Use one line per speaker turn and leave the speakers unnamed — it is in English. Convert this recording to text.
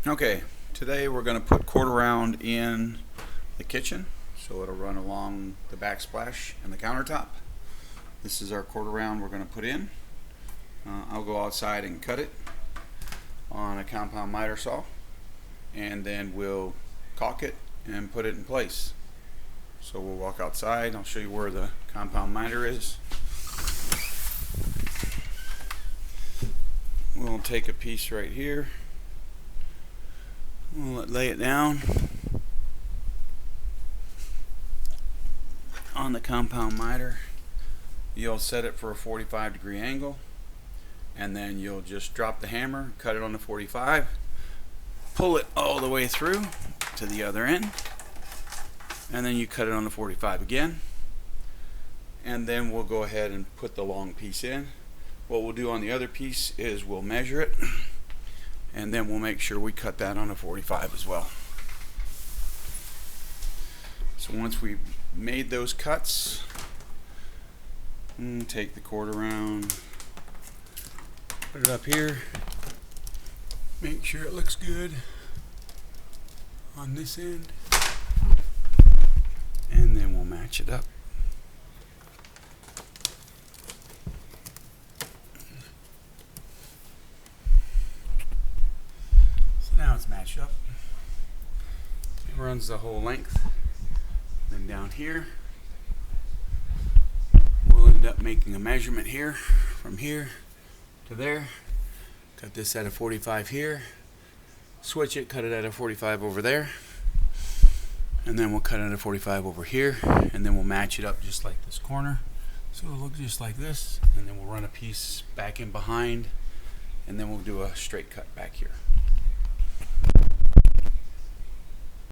Okay, today we're going to put quarter round in the kitchen so it'll run along the backsplash and the countertop. This is our quarter round we're going to put in. I'll go outside and cut it on a compound miter saw, and then we'll caulk it and put it in place. So we'll walk outside. I'll show you where the compound miter is. We'll take a piece right here. We'll lay it down on the compound miter. You'll set it for a 45-degree angle, and then you'll just drop the hammer, cut it on the 45, pull it all the way through to the other end, and then you cut it on the 45 again, and then we'll go ahead and put the long piece in. What we'll do on the other piece is we'll measure it, and then we'll make sure we cut that on a 45 as well. So once we've made those cuts, take the quarter round, put it up here, make sure it looks good on this end, and then we'll match it up. Now it's matched up. It runs the whole length. Then down here, we'll end up making a measurement here, from here to there. Cut this at a 45 here. Switch it, cut it at a 45 over there. And then we'll cut it at a 45 over here. And then we'll match it up just like this corner. So it'll look just like this. And then we'll run a piece back in behind. And then we'll do a straight cut back here.